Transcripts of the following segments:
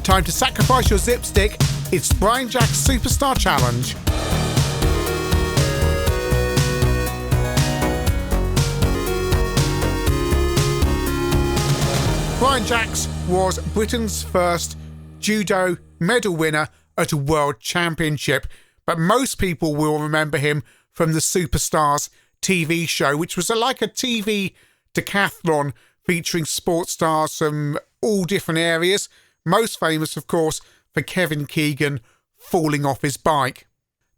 Time to sacrifice your zip stick. It's Brian Jack's Superstar Challenge. Brian Jacks was Britain's first judo medal winner at a world championship, but most people will remember him from the Superstars TV show, which was like a TV decathlon featuring sports stars from all different areas. Most famous, of course, for Kevin Keegan falling off his bike.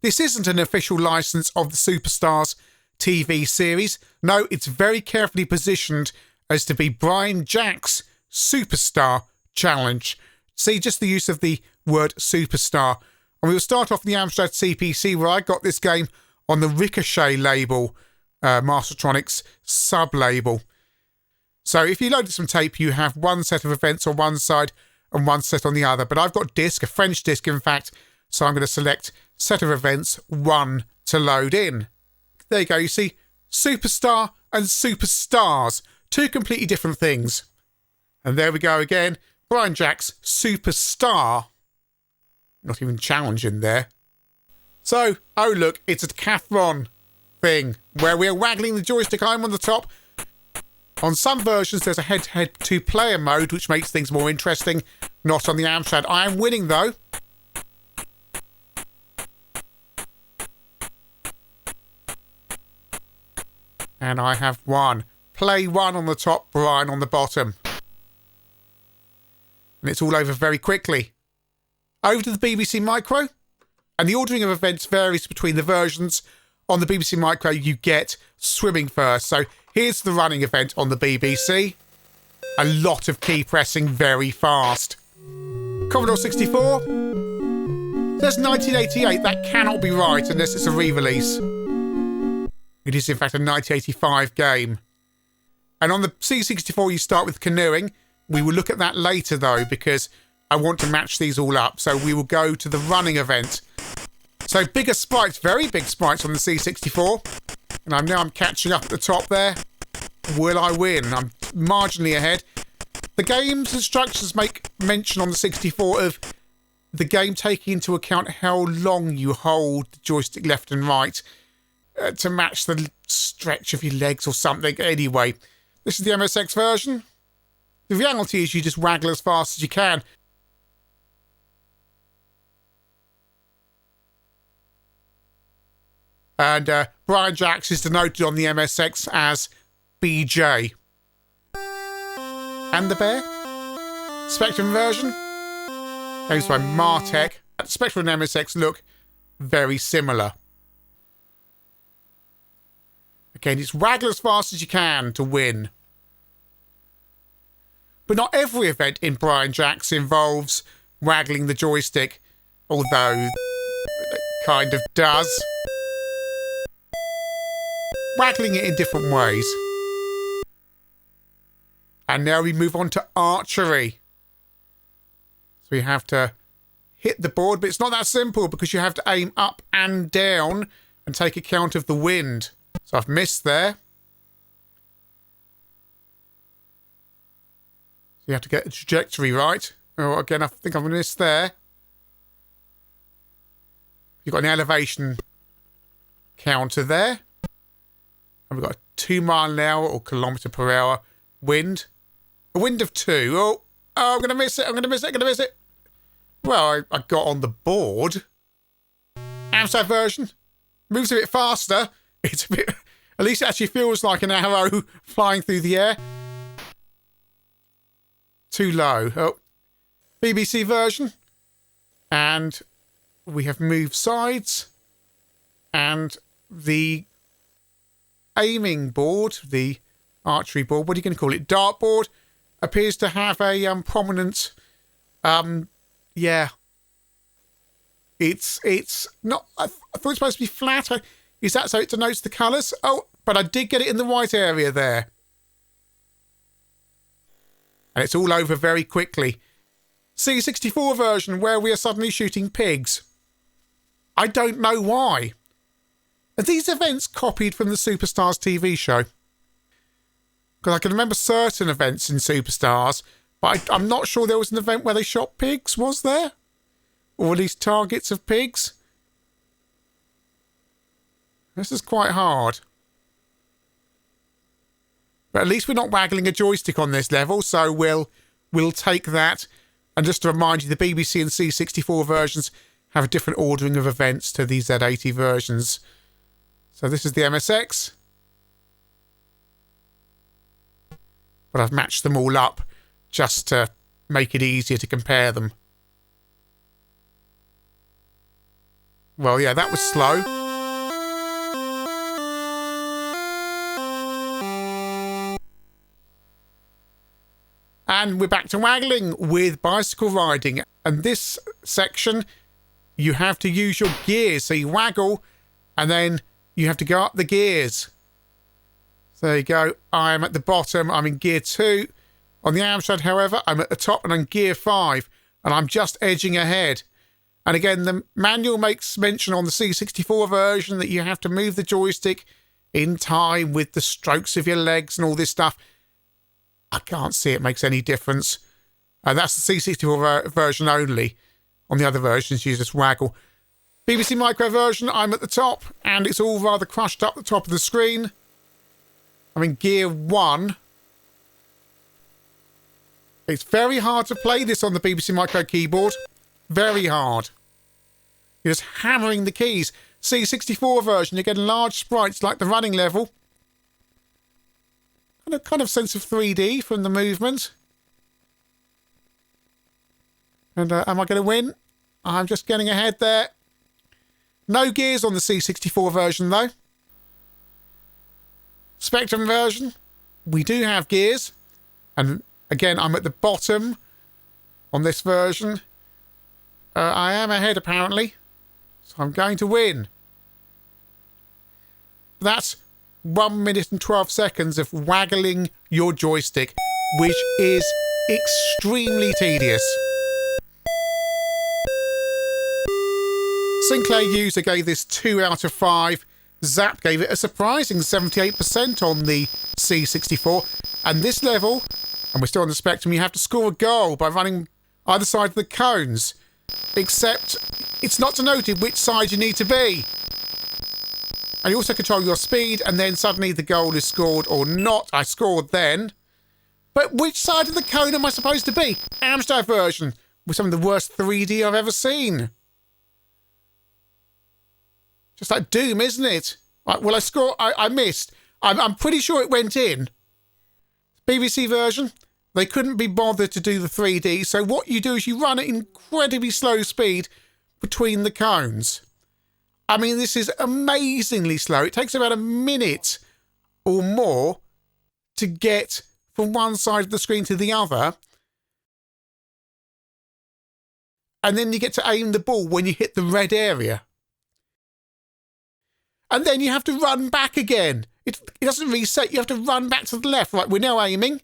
This isn't an official license of the Superstars TV series. No, it's very carefully positioned as to be Brian Jack's Superstar Challenge. See, just the use of the word superstar. And we'll start off in the Amstrad CPC, where I got this game on the Ricochet label, Mastertronics sub-label. So if you loaded some tape, you have one set of events on one side and one set on the other. But I've got disc, a French disc, in fact, so I'm going to select set of events 1 to load in. There you go, you see, Superstar and Superstars, two completely different things. And there we go again, Brian Jack's Superstar. Not even challenging there. So, oh look, it's a decathlon thing where we're waggling the joystick. I'm on the top. On some versions, there's a head-to-head two-player mode, which makes things more interesting. Not on the Amstrad. I am winning, though. And I have won. Play 1 on the top, Brian on the bottom. And it's all over very quickly. Over to the BBC Micro. And the ordering of events varies between the versions. On the BBC Micro, you get swimming first. So here's the running event on the BBC. A lot of key pressing very fast. Commodore 64. There's 1988. That cannot be right unless it's a re-release. It is, in fact, a 1985 game. And on the C64, you start with canoeing. We will look at that later, though, because I want to match these all up. So we will go to the running event. So bigger sprites, very big sprites on the C64. And I'm catching up at the top there. Will I win? I'm marginally ahead. The game's instructions make mention on the 64 of the game taking into account how long you hold the joystick left and right to match the stretch of your legs or something. Anyway, this is the MSX version. The reality is you just waggle as fast as you can. And Brian Jacks is denoted on the MSX as BJ. And the bear? Spectrum version? Goes by Martek. Spectrum and MSX look very similar. Again, it's waggle as fast as you can to win. But not every event in Brian Jacks involves waggling the joystick, although it kind of does. Waggling it in different ways. And now we move on to archery. So we have to hit the board, but it's not that simple because you have to aim up and down and take account of the wind. So I've missed there. You have to get the trajectory right. Oh, again, I think I've missed there. You've got an elevation counter there. And we've got a 2 mile an hour or kilometre per hour wind. A wind of 2. Oh, I'm going to miss it. I'm going to miss it. I'm going to miss it. Well, I got on the board. Amstrad version. Moves a bit faster. It's a bit... At least it actually feels like an arrow flying through the air. Too low. Oh, BBC version. And we have moved sides. And the aiming board, the archery board, what are you going to call it? Dartboard, appears to have a prominent, yeah. It's not, I thought it was supposed to be flat. Is that so it denotes the colours? Oh, but I did get it in the white area there. And it's all over very quickly. C64 version where we are suddenly shooting pigs. I don't know why. Are these events copied from the Superstars TV show? Because I can remember certain events in Superstars, But I'm not sure there was an event where they shot pigs, was there? Or at least targets of pigs? This is quite hard. But at least we're not waggling a joystick on this level, so we'll take that. And just to remind you, the BBC and C64 versions have a different ordering of events to the Z80 versions. So this is the MSX. But I've matched them all up just to make it easier to compare them. Well, yeah, that was slow. And we're back to waggling with bicycle riding. And this section, you have to use your gears. So you waggle, and then you have to go up the gears. So there you go. I'm at the bottom. I'm in gear 2. On the Amstrad, however, I'm at the top and I'm gear 5. And I'm just edging ahead. And again, the manual makes mention on the C64 version that you have to move the joystick in time with the strokes of your legs and all this stuff. I can't see it makes any difference. That's the C64 version only. On the other versions, you just waggle. BBC Micro version, I'm at the top, and it's all rather crushed up the top of the screen. I'm in gear 1. It's very hard to play this on the BBC Micro keyboard. Very hard. You're just hammering the keys. C64 version, you get large sprites like the running level. And a kind of sense of 3D from the movement. And am I going to win? I'm just getting ahead there. No gears on the C64 version, though. Spectrum version, we do have gears. And again, I'm at the bottom on this version. I am ahead, apparently. So I'm going to win. That's 1 minute and 12 seconds of waggling your joystick, which is extremely tedious. Sinclair user gave this 2 out of 5. Zap gave it a surprising 78% on the C64. And this level, and we're still on the Spectrum, you have to score a goal by running either side of the cones. Except it's not denoted which side you need to be. And you also control your speed, and then suddenly the goal is scored or not. I scored then. But which side of the cone am I supposed to be? Amstrad version, with some of the worst 3D I've ever seen. Just like Doom, isn't it? Right, well, I missed. I'm pretty sure it went in. BBC version, they couldn't be bothered to do the 3D, so what you do is you run at incredibly slow speed between the cones. I mean, this is amazingly slow. It takes about a minute or more to get from one side of the screen to the other. And then you get to aim the ball when you hit the red area. And then you have to run back again. It doesn't reset. You have to run back to the left. Right, we're now aiming.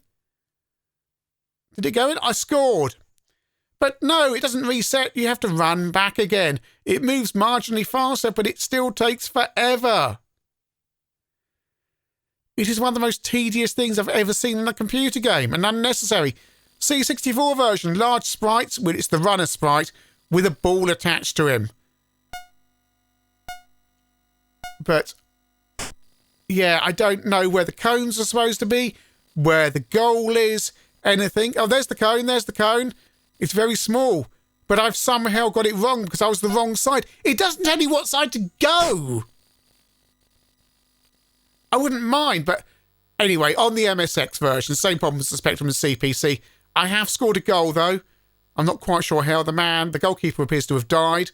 Did it go in? I scored. But no, it doesn't reset. You have to run back again. It moves marginally faster, but it still takes forever. It is one of the most tedious things I've ever seen in a computer game, and unnecessary. C64 version, large sprites, well, it's the runner sprite, with a ball attached to him. But, yeah, I don't know where the cones are supposed to be, where the goal is, anything. Oh, there's the cone, there's the cone. It's very small, but I've somehow got it wrong because I was the wrong side. It doesn't tell you what side to go. I wouldn't mind, but anyway, on the MSX version, same problem as the Spectrum and CPC. I have scored a goal, though. I'm not quite sure how. The goalkeeper appears to have died.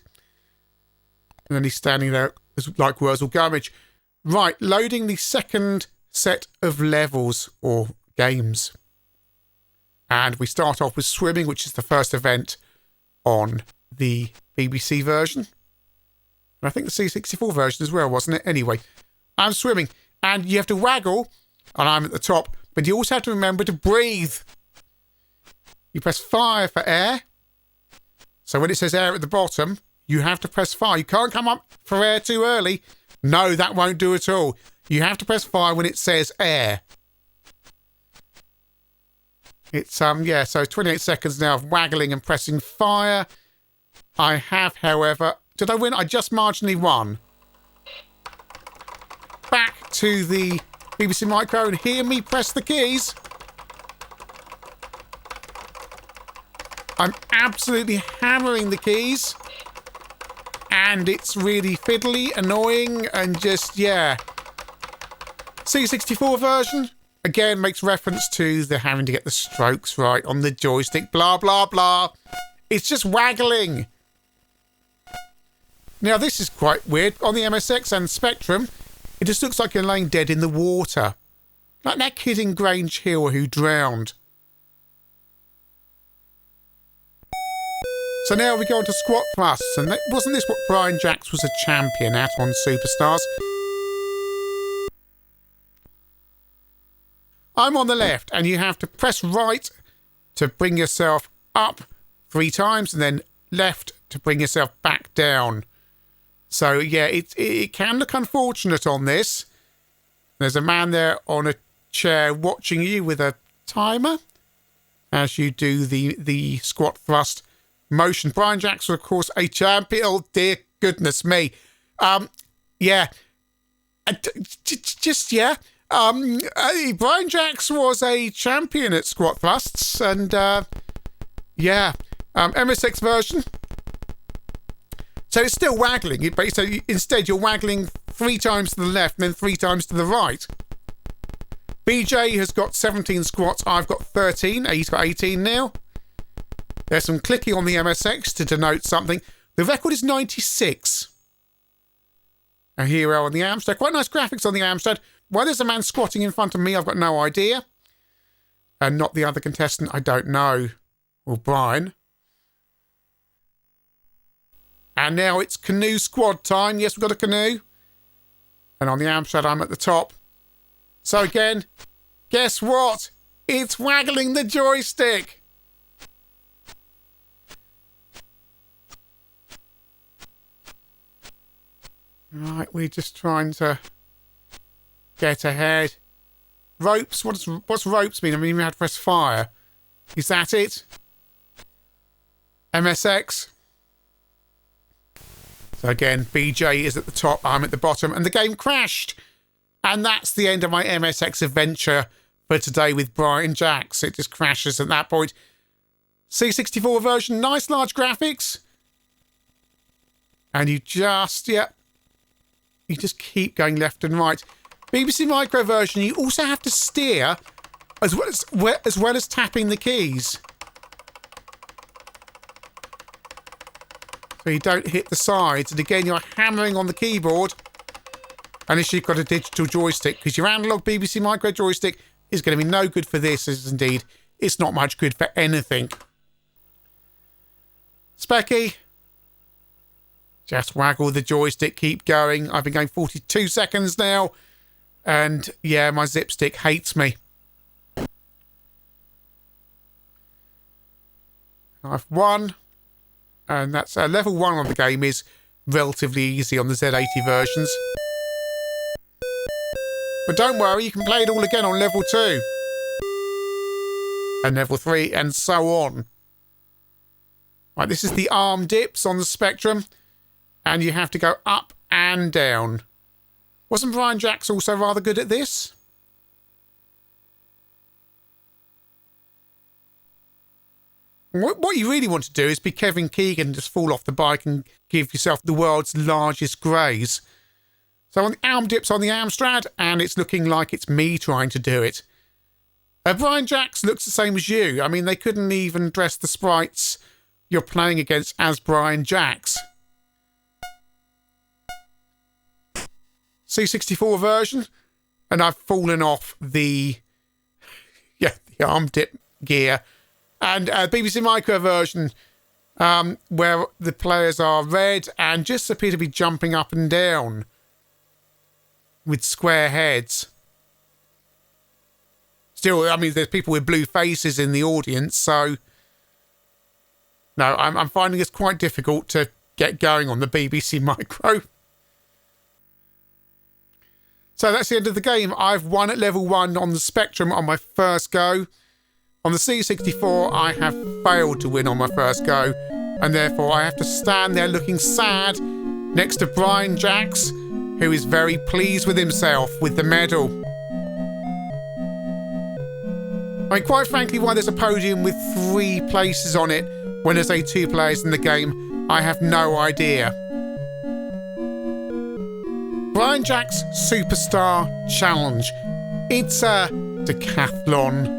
And then he's standing there like Wurzel Gummidge. Right, loading the second set of levels or games. And we start off with swimming, which is the first event on the BBC version. And I think the C64 version as well, wasn't it? Anyway, I'm swimming. And you have to waggle, and I'm at the top. But you also have to remember to breathe. You press fire for air. So when it says air at the bottom, you have to press fire. You can't come up for air too early. No, that won't do at all. You have to press fire when it says air. It's, yeah, so 28 seconds now of waggling and pressing fire. I have, however... Did I win? I just marginally won. Back to the BBC Micro and hear me press the keys. I'm absolutely hammering the keys. And it's really fiddly, annoying, and just, yeah. C64 version, again, makes reference to the having to get the strokes right on the joystick, blah, blah, blah. It's just waggling. Now, this is quite weird. On the MSX and Spectrum, it just looks like you're laying dead in the water. Like that kid in Grange Hill who drowned. So now we go on to squat thrusts, and wasn't this what Brian Jacks was a champion at on Superstars? I'm on the left, and you have to press right to bring yourself up 3 times, and then left to bring yourself back down. So yeah, it can look unfortunate on this. There's a man there on a chair watching you with a timer as you do the squat thrust motion. Brian Jacks was, of course, a champion. Oh, dear goodness me. Yeah. Just, yeah. Brian Jacks was a champion at squat thrusts, and, yeah. MSX version. So it's still waggling. So instead, you're waggling 3 times to the left and then 3 times to the right. BJ has got 17 squats. I've got 13. He's got 18 now. There's some clicking on the MSX to denote something. The record is 96. A hero on the Amstrad. Quite nice graphics on the Amstrad. Why there's a man squatting in front of me, I've got no idea. And not the other contestant, I don't know. Or Brian. And now it's canoe squad time. Yes, we've got a canoe. And on the Amstrad, I'm at the top. So again, guess what? It's waggling the joystick. Right, we're just trying to get ahead. Ropes? What's ropes mean? I mean, we had to press fire. Is that it? MSX? So again, BJ is at the top, I'm at the bottom, and the game crashed. And that's the end of my MSX adventure for today with Brian Jacks. It just crashes at that point. C64 version, nice large graphics. And you just, yeah, you just keep going left and right. BBC Micro version, you also have to steer as well as tapping the keys. So you don't hit the sides. And again, you're hammering on the keyboard. Unless you've got a digital joystick. Because your analog BBC Micro joystick is going to be no good for this. As indeed, it's not much good for anything. Specky. Just waggle the joystick. Keep going. I've been going 42 seconds now. And yeah, my zip stick hates me. I've won. And that's level 1 on the game is relatively easy on the Z80 versions. But don't worry, you can play it all again on level 2. And level 3, and so on. Right, this is the arm dips on the Spectrum. And you have to go up and down. Wasn't Brian Jacks also rather good at this? What you really want to do is be Kevin Keegan and just fall off the bike and give yourself the world's largest graze. So on the arm dips on the Amstrad, and it's looking like it's me trying to do it. Brian Jacks looks the same as you. I mean, they couldn't even dress the sprites you're playing against as Brian Jacks. C64 version, and I've fallen off the arm dip gear. And BBC Micro version, where the players are red and just appear to be jumping up and down with square heads. Still, I mean, there's people with blue faces in the audience, so no, I'm finding it's quite difficult to get going on the BBC Micro. So that's the end of the game. I've won at level 1 on the Spectrum on my first go. On the C64, I have failed to win on my first go, and therefore I have to stand there looking sad next to Brian Jacks, who is very pleased with himself with the medal. I mean, quite frankly, why there's a podium with 3 places on it when there's 2 players in the game, I have no idea. Brian Jacks' Superstar Challenge. It's a Decathlon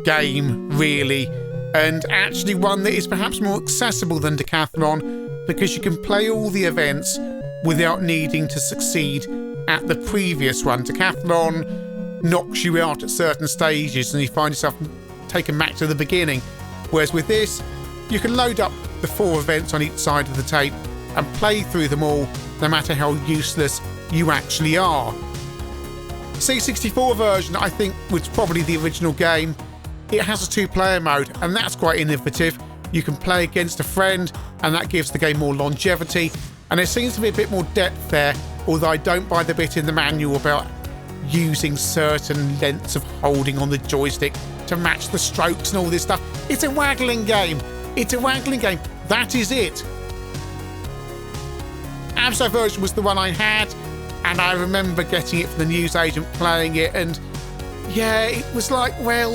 game, really, and actually one that is perhaps more accessible than Decathlon because you can play all the events without needing to succeed at the previous one. Decathlon knocks you out at certain stages and you find yourself taken back to the beginning, whereas with this, you can load up the 4 events on each side of the tape and play through them all, no matter how useless you actually are. C64 version, I think, was probably the original game. It has a 2-player mode, and that's quite innovative. You can play against a friend, and that gives the game more longevity. And there seems to be a bit more depth there, although I don't buy the bit in the manual about using certain lengths of holding on the joystick to match the strokes and all this stuff. It's a waggling game. It's a waggling game. That is it. Amstrad version was the one I had, and I remember getting it from the newsagent, playing it, and yeah, it was like, well,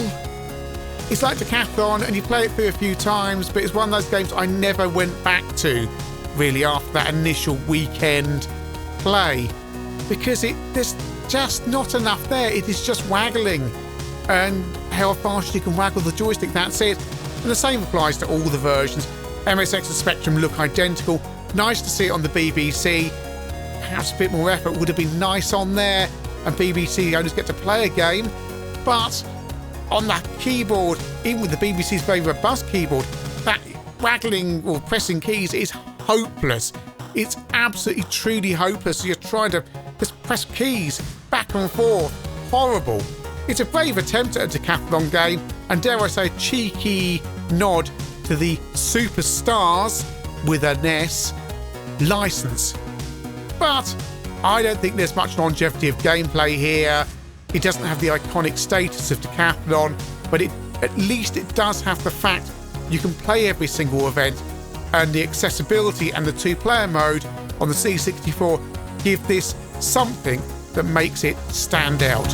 it's like Decathlon, and you play it through a few times, but it's one of those games I never went back to, really, after that initial weekend play, because there's just not enough there. It is just waggling, and how fast you can waggle the joystick, that's it. And the same applies to all the versions. MSX and Spectrum look identical. Nice to see it on the BBC. Perhaps a bit more effort would have been nice on there, and BBC owners get to play a game. But on that keyboard, even with the BBC's very robust keyboard, that waggling or pressing keys is hopeless. It's absolutely, truly hopeless. You're trying to just press keys back and forth. Horrible. It's a brave attempt at a Decathlon game, and dare I say, a cheeky nod to the Superstars with an S license. But I don't think there's much longevity of gameplay here. It doesn't have the iconic status of Decathlon, but at least it does have the fact you can play every single event, and the accessibility and the 2-player mode on the C64 give this something that makes it stand out.